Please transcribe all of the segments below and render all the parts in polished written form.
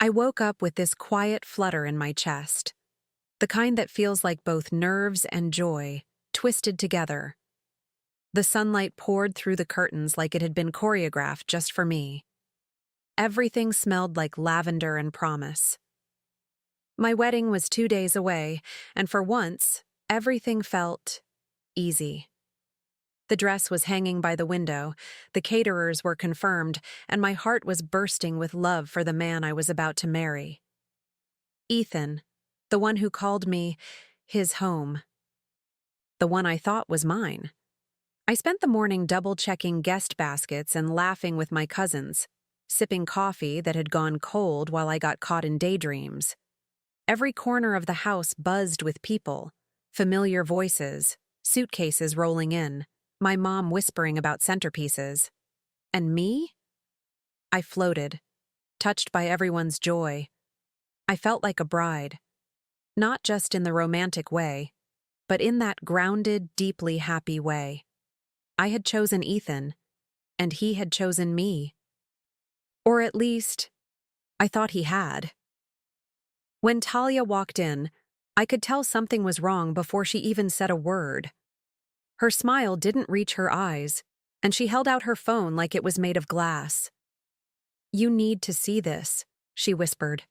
I woke up with this quiet flutter in my chest, the kind that feels like both nerves and joy, twisted together. The sunlight poured through the curtains like it had been choreographed just for me. Everything smelled like lavender and promise. My wedding was 2 days away, and for once, everything felt easy. The dress was hanging by the window, the caterers were confirmed, and my heart was bursting with love for the man I was about to marry. Ethan, the one who called me his home. The one I thought was mine. I spent the morning double-checking guest baskets and laughing with my cousins, sipping coffee that had gone cold while I got caught in daydreams. Every corner of the house buzzed with people, familiar voices, suitcases rolling in, my mom whispering about centerpieces. And me? I floated, touched by everyone's joy. I felt like a bride, not just in the romantic way, but in that grounded, deeply happy way. I had chosen Ethan, and he had chosen me. Or at least, I thought he had. When Talia walked in, I could tell something was wrong before she even said a word. Her smile didn't reach her eyes, and she held out her phone like it was made of glass. "You need to see this," she whispered.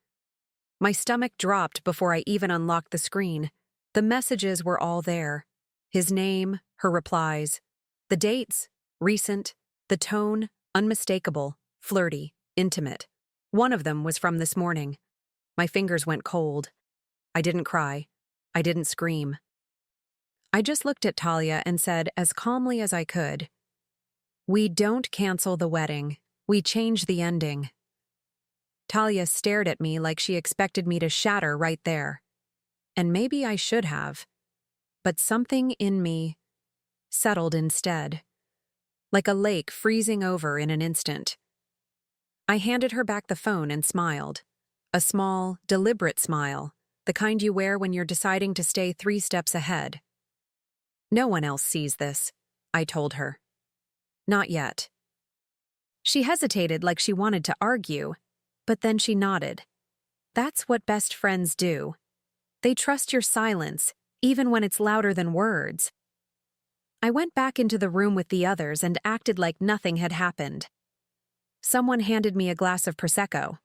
My stomach dropped before I even unlocked the screen. The messages were all there. His name, her replies. The dates, recent. The tone, unmistakable, flirty, intimate. One of them was from this morning. My fingers went cold. I didn't cry. I didn't scream. I just looked at Talia and said, as calmly as I could, "We don't cancel the wedding. We change the ending." Talia stared at me like she expected me to shatter right there. And maybe I should have. But something in me settled instead, like a lake freezing over in an instant. I handed her back the phone and smiled. A small, deliberate smile, the kind you wear when you're deciding to stay 3 steps ahead. "No one else sees this," I told her. "Not yet." She hesitated like she wanted to argue, but then she nodded. That's what best friends do. They trust your silence, even when it's louder than words. I went back into the room with the others and acted like nothing had happened. Someone handed me a glass of Prosecco.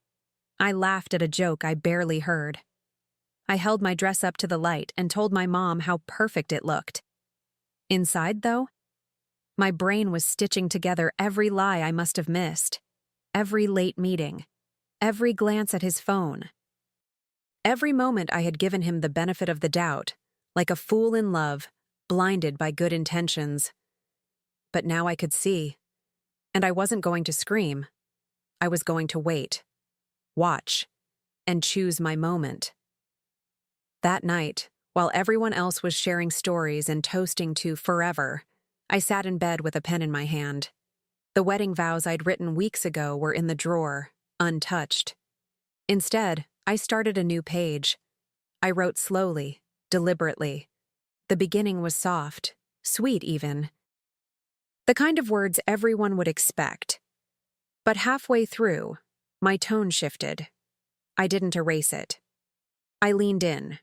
I laughed at a joke I barely heard. I held my dress up to the light and told my mom how perfect it looked. Inside, though, my brain was stitching together every lie I must have missed, every late meeting, every glance at his phone. Every moment I had given him the benefit of the doubt, like a fool in love, blinded by good intentions. But now I could see, and I wasn't going to scream. I was going to wait, watch, and choose my moment. That night, while everyone else was sharing stories and toasting to forever, I sat in bed with a pen in my hand. The wedding vows I'd written weeks ago were in the drawer, untouched. Instead, I started a new page. I wrote slowly, deliberately. The beginning was soft, sweet even. The kind of words everyone would expect. But halfway through, my tone shifted. I didn't erase it. I leaned in.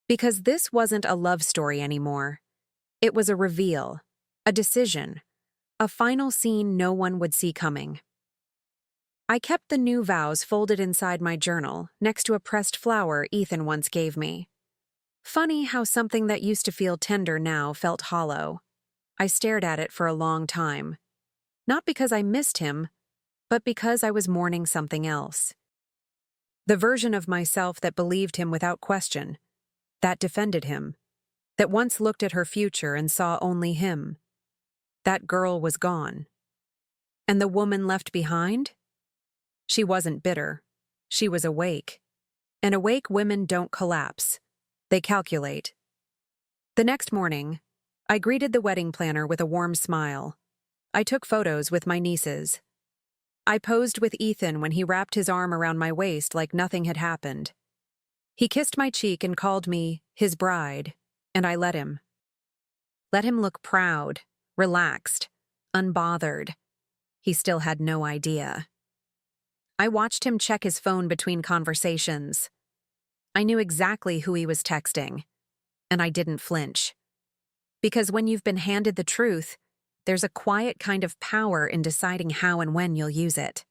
Because this wasn't a love story anymore. It was a reveal, a decision, a final scene no one would see coming. I kept the new vows folded inside my journal, next to a pressed flower Ethan once gave me. Funny how something that used to feel tender now felt hollow. I stared at it for a long time. Not because I missed him, but because I was mourning something else. The version of myself that believed him without question, that defended him, that once looked at her future and saw only him. That girl was gone. And the woman left behind? She wasn't bitter. She was awake. And awake women don't collapse. They calculate. The next morning, I greeted the wedding planner with a warm smile. I took photos with my nieces. I posed with Ethan when he wrapped his arm around my waist like nothing had happened. He kissed my cheek and called me his bride, and I let him. Let him look proud, relaxed, unbothered. He still had no idea. I watched him check his phone between conversations. I knew exactly who he was texting, and I didn't flinch. Because when you've been handed the truth, there's a quiet kind of power in deciding how and when you'll use it.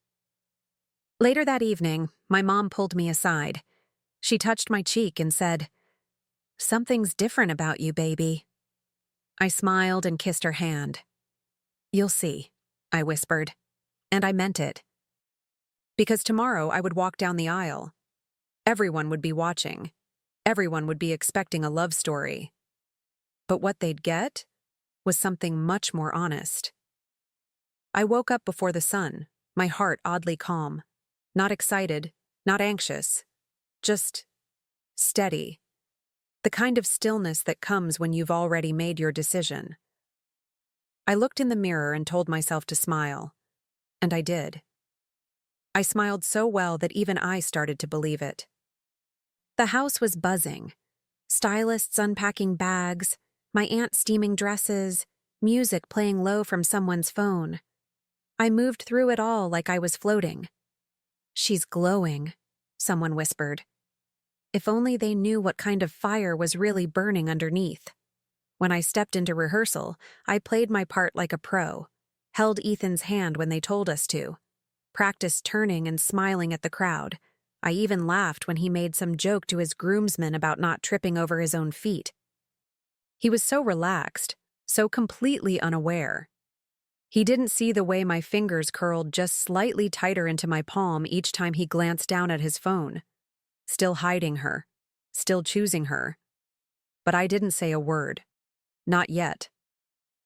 Later that evening, my mom pulled me aside. She touched my cheek and said, "Something's different about you, baby." I smiled and kissed her hand. "You'll see," I whispered, and I meant it. Because tomorrow I would walk down the aisle. Everyone would be watching. Everyone would be expecting a love story. But what they'd get was something much more honest. I woke up before the sun, my heart oddly calm. Not excited, not anxious, just steady. The kind of stillness that comes when you've already made your decision. I looked in the mirror and told myself to smile. And I did. I smiled so well that even I started to believe it. The house was buzzing. Stylists unpacking bags, my aunt steaming dresses, music playing low from someone's phone. I moved through it all like I was floating. "She's glowing," someone whispered. If only they knew what kind of fire was really burning underneath. When I stepped into rehearsal, I played my part like a pro, held Ethan's hand when they told us to, practiced turning and smiling at the crowd. I even laughed when he made some joke to his groomsmen about not tripping over his own feet. He was so relaxed, so completely unaware. He didn't see the way my fingers curled just slightly tighter into my palm each time he glanced down at his phone. Still hiding her, still choosing her. But I didn't say a word. Not yet.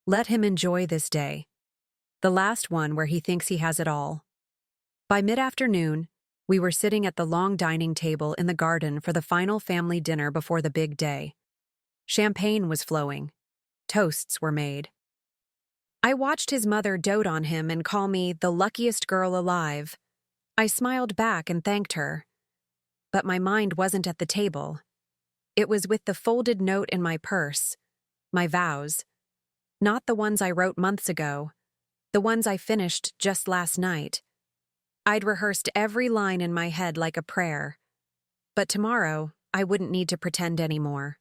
Let him enjoy this day. The last one where he thinks he has it all. By mid-afternoon, we were sitting at the long dining table in the garden for the final family dinner before the big day. Champagne was flowing. Toasts were made. I watched his mother dote on him and call me the luckiest girl alive. I smiled back and thanked her. But my mind wasn't at the table. It was with the folded note in my purse, my vows. Not the ones I wrote months ago, the ones I finished just last night. I'd rehearsed every line in my head like a prayer. But tomorrow, I wouldn't need to pretend anymore.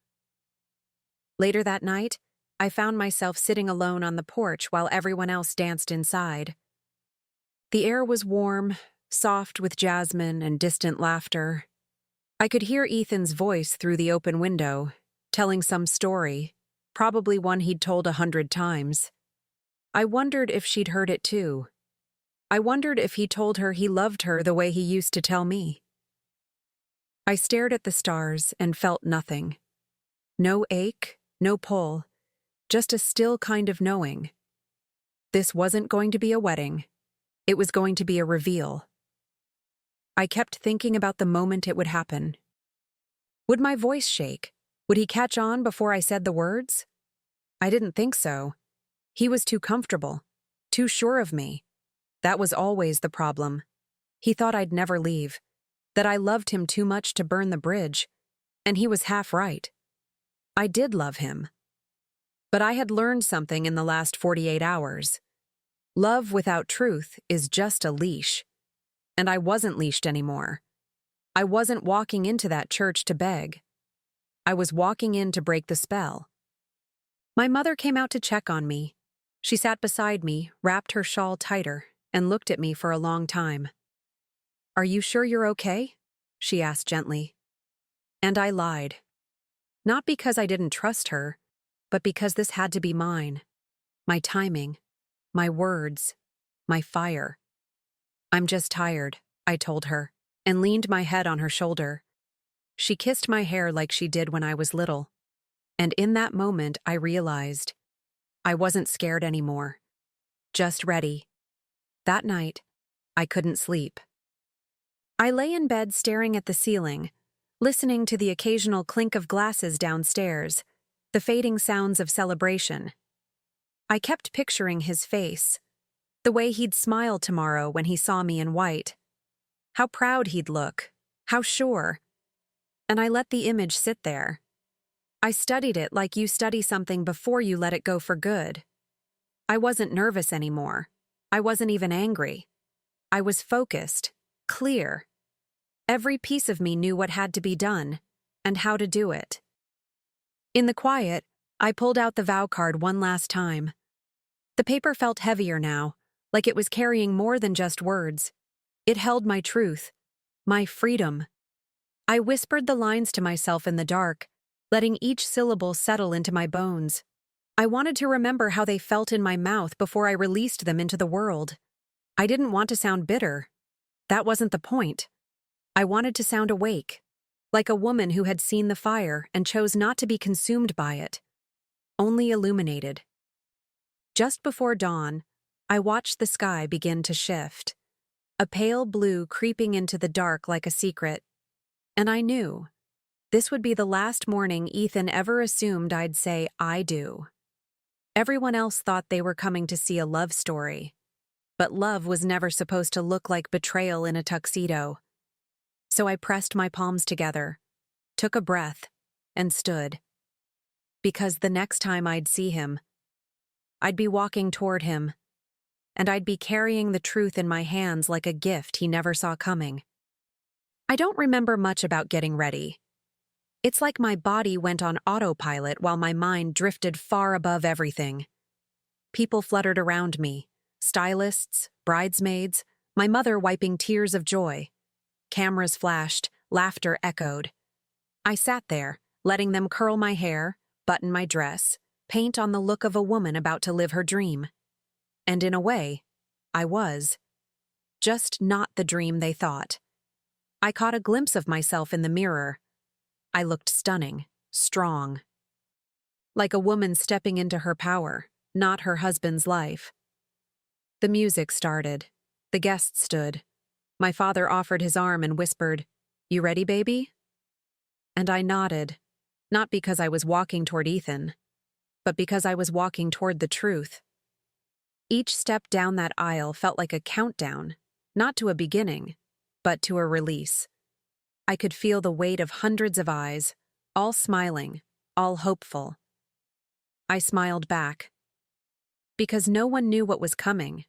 Later that night, I found myself sitting alone on the porch while everyone else danced inside. The air was warm, soft with jasmine and distant laughter. I could hear Ethan's voice through the open window, telling some story, probably one he'd told 100 times. I wondered if she'd heard it too. I wondered if he told her he loved her the way he used to tell me. I stared at the stars and felt nothing. No ache, no pull. Just a still kind of knowing. This wasn't going to be a wedding. It was going to be a reveal. I kept thinking about the moment it would happen. Would my voice shake? Would he catch on before I said the words? I didn't think so. He was too comfortable, too sure of me. That was always the problem. He thought I'd never leave, that I loved him too much to burn the bridge, and he was half right. I did love him. But I had learned something in the last 48 hours. Love without truth is just a leash. And I wasn't leashed anymore. I wasn't walking into that church to beg. I was walking in to break the spell. My mother came out to check on me. She sat beside me, wrapped her shawl tighter, and looked at me for a long time. "Are you sure you're okay?" she asked gently. And I lied. Not because I didn't trust her, but because this had to be mine. My timing, my words, my fire. "I'm just tired," I told her, and leaned my head on her shoulder. She kissed my hair like she did when I was little. And in that moment, I realized I wasn't scared anymore. Just ready. That night, I couldn't sleep. I lay in bed staring at the ceiling, listening to the occasional clink of glasses downstairs, the fading sounds of celebration. I kept picturing his face, the way he'd smile tomorrow when he saw me in white. How proud he'd look, how sure. And I let the image sit there. I studied it like you study something before you let it go for good. I wasn't nervous anymore. I wasn't even angry. I was focused, clear. Every piece of me knew what had to be done, and how to do it. In the quiet, I pulled out the vow card one last time. The paper felt heavier now, like it was carrying more than just words. It held my truth, my freedom. I whispered the lines to myself in the dark, letting each syllable settle into my bones. I wanted to remember how they felt in my mouth before I released them into the world. I didn't want to sound bitter. That wasn't the point. I wanted to sound awake, like a woman who had seen the fire and chose not to be consumed by it, only illuminated. Just before dawn, I watched the sky begin to shift, a pale blue creeping into the dark like a secret, and I knew this would be the last morning Ethan ever assumed I'd say I do. Everyone else thought they were coming to see a love story, but love was never supposed to look like betrayal in a tuxedo. So I pressed my palms together, took a breath, and stood. Because the next time I'd see him, I'd be walking toward him, and I'd be carrying the truth in my hands like a gift he never saw coming. I don't remember much about getting ready. It's like my body went on autopilot while my mind drifted far above everything. People fluttered around me, stylists, bridesmaids, my mother wiping tears of joy. Cameras flashed, laughter echoed. I sat there, letting them curl my hair, button my dress, paint on the look of a woman about to live her dream. And in a way, I was. Just not the dream they thought. I caught a glimpse of myself in the mirror. I looked stunning, strong. Like a woman stepping into her power, not her husband's life. The music started. The guests stood. My father offered his arm and whispered, "You ready, baby?" And I nodded, not because I was walking toward Ethan, but because I was walking toward the truth. Each step down that aisle felt like a countdown, not to a beginning, but to a release. I could feel the weight of hundreds of eyes, all smiling, all hopeful. I smiled back. Because no one knew what was coming.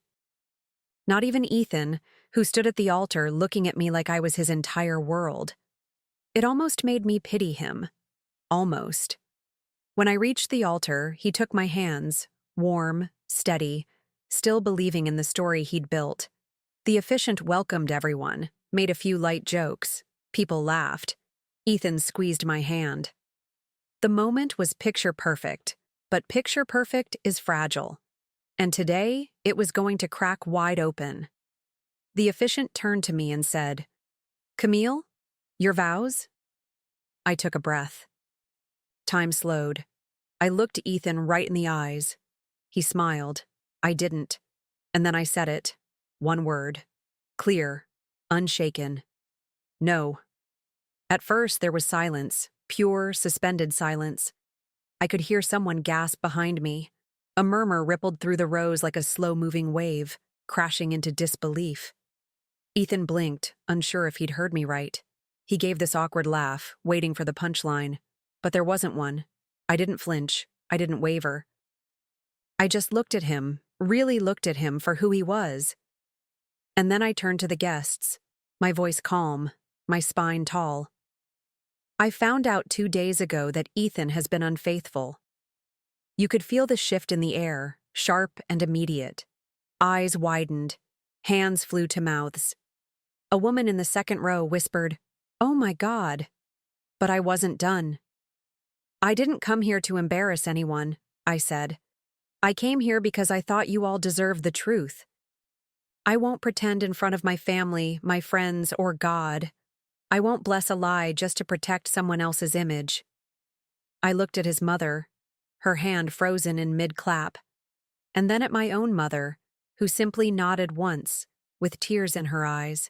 Not even Ethan, who stood at the altar looking at me like I was his entire world. It almost made me pity him. Almost. When I reached the altar, he took my hands, warm, steady, still believing in the story he'd built. The officiant welcomed everyone, made a few light jokes. People laughed. Ethan squeezed my hand. The moment was picture perfect, but picture perfect is fragile. And today, it was going to crack wide open. The officiant turned to me and said, "Camille, your vows?" I took a breath. Time slowed. I looked Ethan right in the eyes. He smiled. I didn't. And then I said it. One word. Clear. Unshaken. No. At first, there was silence. Pure, suspended silence. I could hear someone gasp behind me. A murmur rippled through the rows like a slow-moving wave, crashing into disbelief. Ethan blinked, unsure if he'd heard me right. He gave this awkward laugh, waiting for the punchline. But there wasn't one. I didn't flinch. I didn't waver. I just looked at him, really looked at him for who he was. And then I turned to the guests, my voice calm, my spine tall. I found out 2 days ago that Ethan has been unfaithful. You could feel the shift in the air, sharp and immediate. Eyes widened. Hands flew to mouths. A woman in the second row whispered, "Oh my God." But I wasn't done. "I didn't come here to embarrass anyone," I said. "I came here because I thought you all deserved the truth. I won't pretend in front of my family, my friends, or God. I won't bless a lie just to protect someone else's image." I looked at his mother, her hand frozen in mid-clap, and then at my own mother, who simply nodded once, with tears in her eyes.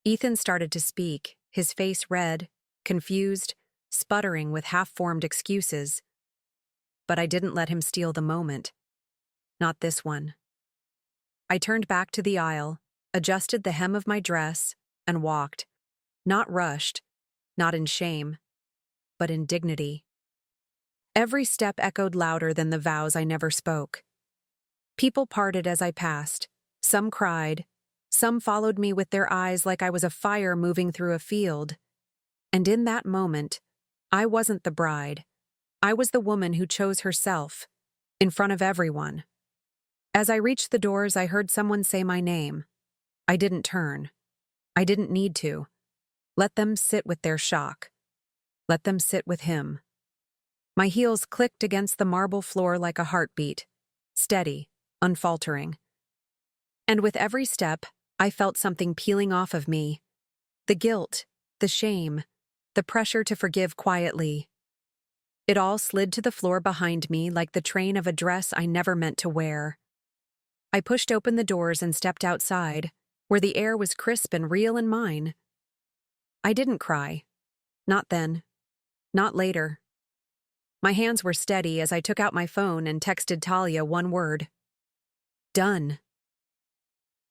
Ethan started to speak, his face red, confused, sputtering with half-formed excuses. But I didn't let him steal the moment. Not this one. I turned back to the aisle, adjusted the hem of my dress, and walked. Not rushed, not in shame, but in dignity. Every step echoed louder than the vows I never spoke. People parted as I passed. Some cried, Some followed me with their eyes like I was a fire moving through a field. And in that moment, I wasn't the bride. I was the woman who chose herself, in front of everyone. As I reached the doors, I heard someone say my name. I didn't turn. I didn't need to. Let them sit with their shock. Let them sit with him. My heels clicked against the marble floor like a heartbeat, steady, unfaltering. And with every step, I felt something peeling off of me. The guilt, the shame, the pressure to forgive quietly. It all slid to the floor behind me like the train of a dress I never meant to wear. I pushed open the doors and stepped outside, where the air was crisp and real in mine. I didn't cry. Not then. Not later. My hands were steady as I took out my phone and texted Talia one word. Done.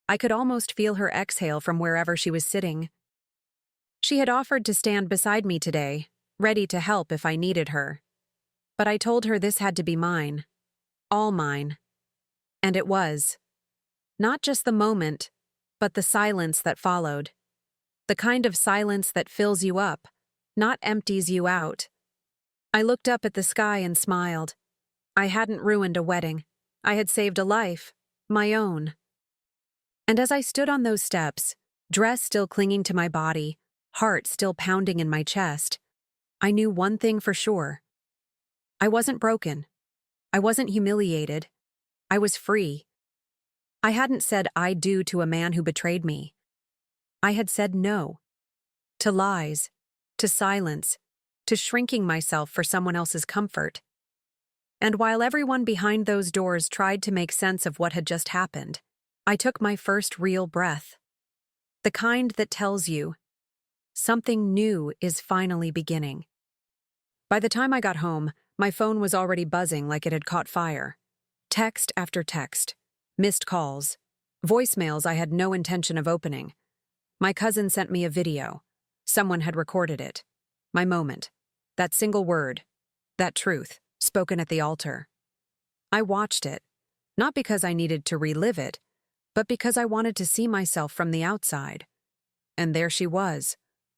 I could almost feel her exhale from wherever she was sitting. She had offered to stand beside me today, ready to help if I needed her. But I told her this had to be mine. All mine. And it was. Not just the moment, but the silence that followed. The kind of silence that fills you up, not empties you out. I looked up at the sky and smiled. I hadn't ruined a wedding. I had saved a life, my own. And as I stood on those steps, dress still clinging to my body, heart still pounding in my chest, I knew one thing for sure. I wasn't broken. I wasn't humiliated. I was free. I hadn't said I do to a man who betrayed me. I had said no. To lies, to silence, to shrinking myself for someone else's comfort. And while everyone behind those doors tried to make sense of what had just happened, I took my first real breath. The kind that tells you, something new is finally beginning. By the time I got home, my phone was already buzzing like it had caught fire. Text after text, missed calls, voicemails I had no intention of opening. My cousin sent me a video. Someone had recorded it. My moment. That single word. That truth, spoken at the altar. I watched it, not because I needed to relive it, but because I wanted to see myself from the outside. And there she was,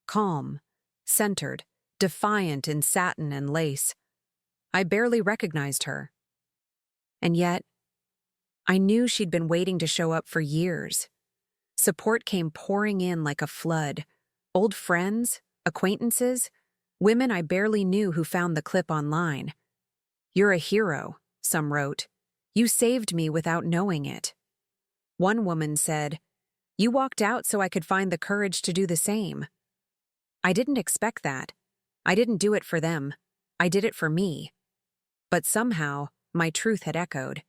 calm, centered, defiant in satin and lace. I barely recognized her. And yet, I knew she'd been waiting to show up for years. Support came pouring in like a flood. Old friends, acquaintances, women I barely knew who found the clip online. "You're a hero," some wrote. "You saved me without knowing it." One woman said, "You walked out so I could find the courage to do the same." I didn't expect that. I didn't do it for them. I did it for me. But somehow, my truth had echoed.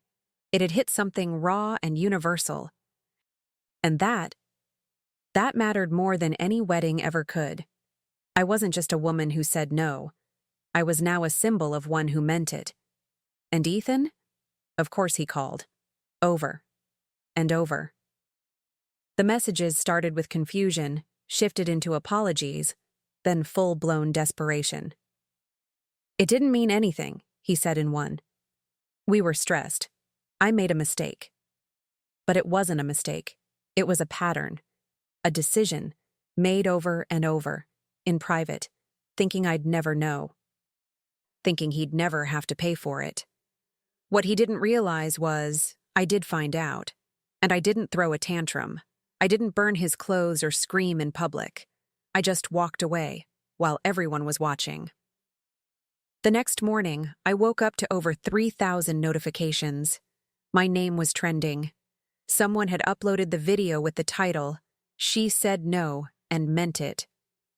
It had hit something raw and universal. And that mattered more than any wedding ever could. I wasn't just a woman who said no. I was now a symbol of one who meant it. And Ethan? Of course he called. Over. And over. The messages started with confusion, shifted into apologies, then full-blown desperation. "It didn't mean anything," he said in one. "We were stressed. I made a mistake." But it wasn't a mistake. It was a pattern. A decision, made over and over, in private, thinking I'd never know. Thinking he'd never have to pay for it. What he didn't realize was, I did find out. And I didn't throw a tantrum. I didn't burn his clothes or scream in public. I just walked away, while everyone was watching. The next morning, I woke up to over 3,000 notifications. My name was trending. Someone had uploaded the video with the title, "She Said No and Meant It."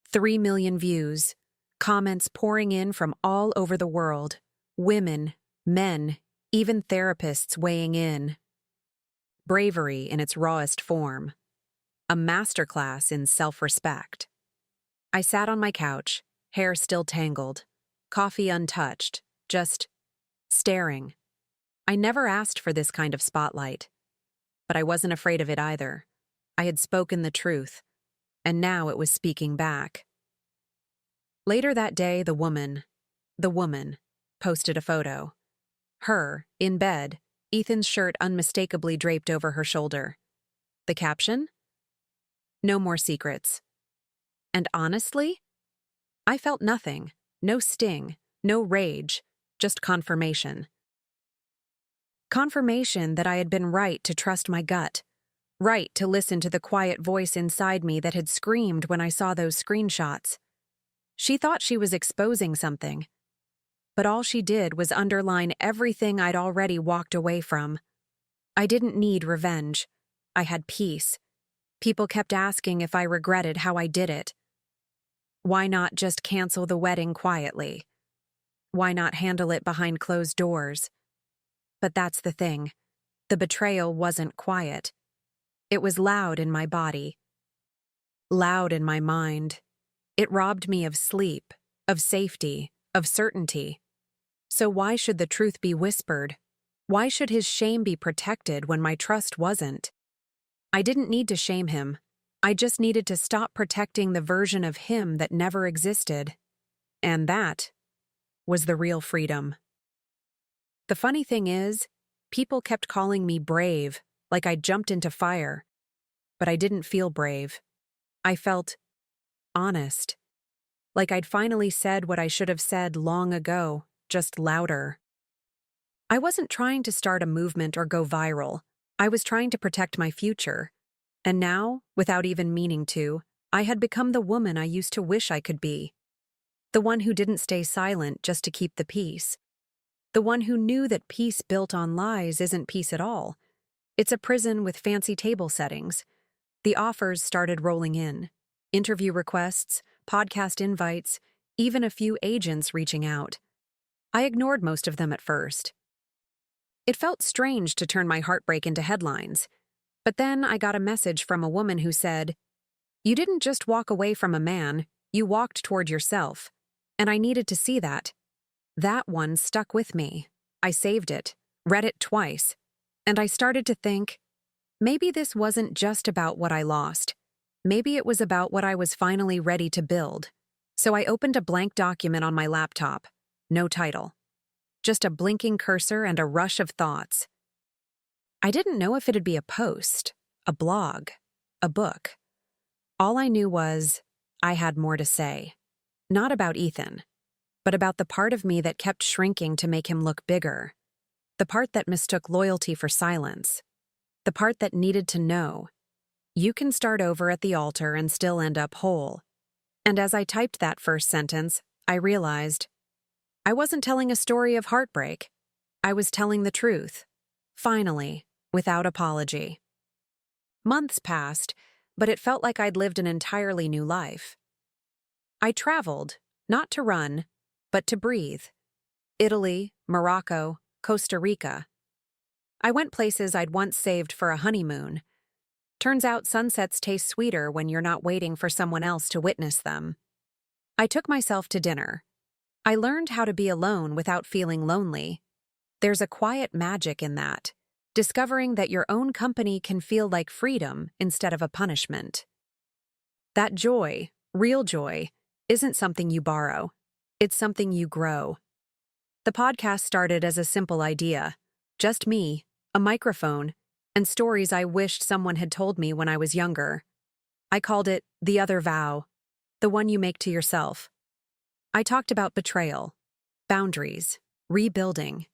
3 million views, comments pouring in from all over the world, women, men, even therapists weighing in. Bravery in its rawest form. A masterclass in self-respect. I sat on my couch, hair still tangled, coffee untouched, just staring. I never asked for this kind of spotlight. But I wasn't afraid of it either. I had spoken the truth, and now it was speaking back. Later that day, the woman, posted a photo. Her, in bed, Ethan's shirt unmistakably draped over her shoulder. The caption? No more secrets. And honestly, I felt nothing. No sting, no rage, just confirmation. Confirmation that I had been right to trust my gut. Right to listen to the quiet voice inside me that had screamed when I saw those screenshots. She thought she was exposing something, but all she did was underline everything I'd already walked away from. I didn't need revenge. I had peace. People kept asking if I regretted how I did it. Why not just cancel the wedding quietly? Why not handle it behind closed doors? But that's the thing. The betrayal wasn't quiet. It was loud in my body. Loud in my mind. It robbed me of sleep, of safety, of certainty. So why should the truth be whispered? Why should his shame be protected when my trust wasn't? I didn't need to shame him. I just needed to stop protecting the version of him that never existed. And that was the real freedom. The funny thing is, people kept calling me brave, like I'd jumped into fire. But I didn't feel brave. I felt honest. Like I'd finally said what I should have said long ago, just louder. I wasn't trying to start a movement or go viral. I was trying to protect my future. And now, without even meaning to, I had become the woman I used to wish I could be. The one who didn't stay silent just to keep the peace. The one who knew that peace built on lies isn't peace at all. It's a prison with fancy table settings. The offers started rolling in. Interview requests, podcast invites, even a few agents reaching out. I ignored most of them at first. It felt strange to turn my heartbreak into headlines. But then I got a message from a woman who said, "You didn't just walk away from a man, you walked toward yourself." And I needed to see that. That one stuck with me. I saved it, read it twice, and I started to think, maybe this wasn't just about what I lost. Maybe it was about what I was finally ready to build. So I opened a blank document on my laptop. No title. Just a blinking cursor and a rush of thoughts. I didn't know if it'd be a post, a blog, a book. All I knew was I had more to say. Not about Ethan, but about the part of me that kept shrinking to make him look bigger. The part that mistook loyalty for silence. The part that needed to know. You can start over at the altar and still end up whole. And as I typed that first sentence, I realized I wasn't telling a story of heartbreak. I was telling the truth. Finally, without apology. Months passed, but it felt like I'd lived an entirely new life. I traveled, not to run, but to breathe. Italy, Morocco, Costa Rica. I went places I'd once saved for a honeymoon. Turns out sunsets taste sweeter when you're not waiting for someone else to witness them. I took myself to dinner. I learned how to be alone without feeling lonely. There's a quiet magic in that, discovering that your own company can feel like freedom instead of a punishment. That joy, real joy, isn't something you borrow. It's something you grow. The podcast started as a simple idea. Just me, a microphone, and stories I wished someone had told me when I was younger. I called it The Other Vow, the one you make to yourself. I talked about betrayal, boundaries, rebuilding.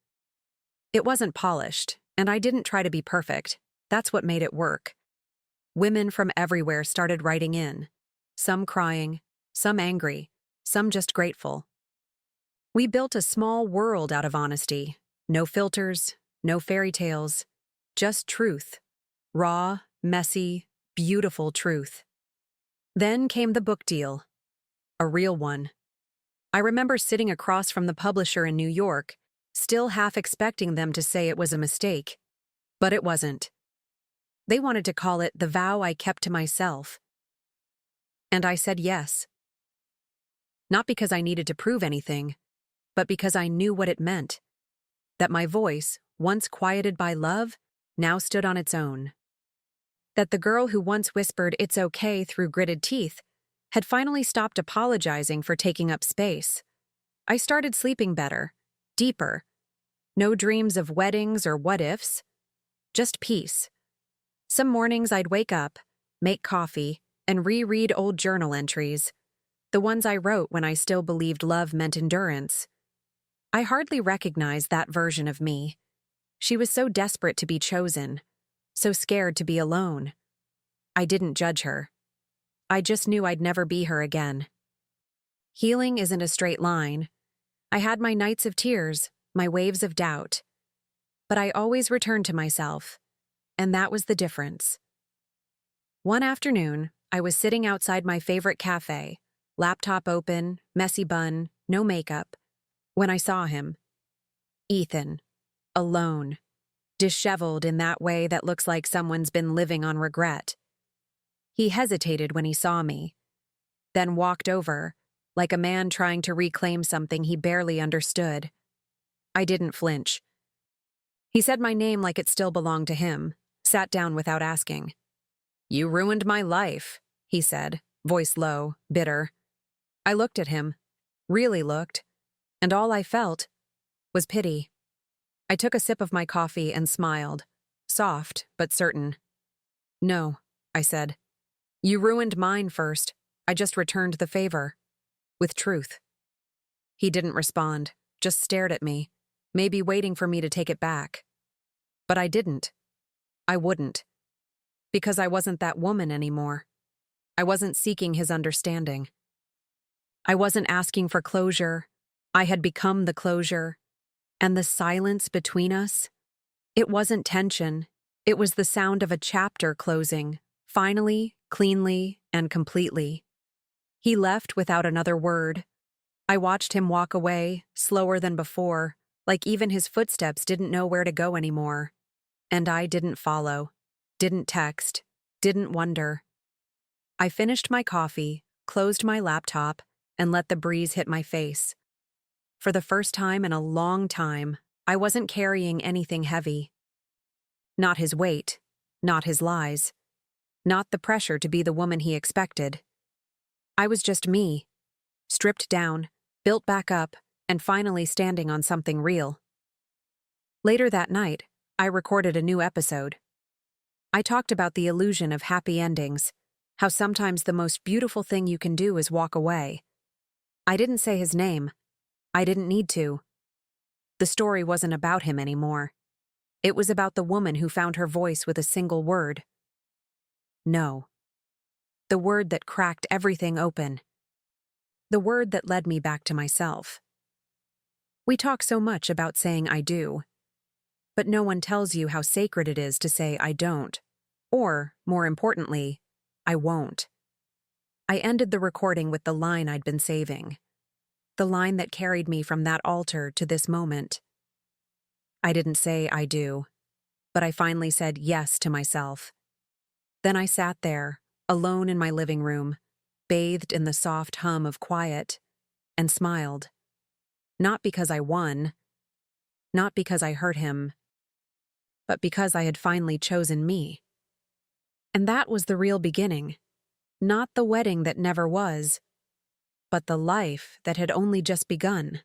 It wasn't polished, and I didn't try to be perfect. That's what made it work. Women from everywhere started writing in, some crying, some angry, some just grateful. We built a small world out of honesty. No filters, no fairy tales, just truth. Raw, messy, beautiful truth. Then came the book deal. A real one. I remember sitting across from the publisher in New York, still half expecting them to say it was a mistake. But it wasn't. They wanted to call it The Vow I Kept to Myself. And I said yes. Not because I needed to prove anything, but because I knew what it meant. That my voice, once quieted by love, now stood on its own. That the girl who once whispered "it's okay" through gritted teeth had finally stopped apologizing for taking up space. I started sleeping better, deeper. No dreams of weddings or what-ifs. Just peace. Some mornings I'd wake up, make coffee, and reread old journal entries, the ones I wrote when I still believed love meant endurance. I hardly recognized that version of me. She was so desperate to be chosen, so scared to be alone. I didn't judge her. I just knew I'd never be her again. Healing isn't a straight line. I had my nights of tears, my waves of doubt. But I always returned to myself, and that was the difference. One afternoon, I was sitting outside my favorite cafe, laptop open, messy bun, no makeup, when I saw him. Ethan, alone, disheveled in that way that looks like someone's been living on regret. He hesitated when he saw me, then walked over, like a man trying to reclaim something he barely understood. I didn't flinch. He said my name like it still belonged to him, sat down without asking. "You ruined my life," he said, voice low, bitter. I looked at him, really looked, and all I felt was pity. I took a sip of my coffee and smiled, soft but certain. "No," I said. "You ruined mine first. I just returned the favor. With truth." He didn't respond, just stared at me, maybe waiting for me to take it back. But I didn't. I wouldn't. Because I wasn't that woman anymore. I wasn't seeking his understanding. I wasn't asking for closure. I had become the closure. And the silence between us? It wasn't tension. It was the sound of a chapter closing, finally, cleanly, and completely. He left without another word. I watched him walk away, slower than before, like even his footsteps didn't know where to go anymore. And I didn't follow, didn't text, didn't wonder. I finished my coffee, closed my laptop, and let the breeze hit my face. For the first time in a long time, I wasn't carrying anything heavy. Not his weight, not his lies, not the pressure to be the woman he expected. I was just me, stripped down, built back up, and finally standing on something real. Later that night, I recorded a new episode. I talked about the illusion of happy endings, how sometimes the most beautiful thing you can do is walk away. I didn't say his name. I didn't need to. The story wasn't about him anymore. It was about the woman who found her voice with a single word. No. The word that cracked everything open. The word that led me back to myself. We talk so much about saying I do, but no one tells you how sacred it is to say I don't, or, more importantly, I won't. I ended the recording with the line I'd been saving. The line that carried me from that altar to this moment. I didn't say I do, but I finally said yes to myself. Then I sat there, alone in my living room, bathed in the soft hum of quiet, and smiled. Not because I won, not because I hurt him, but because I had finally chosen me. And that was the real beginning. Not the wedding that never was, but the life that had only just begun.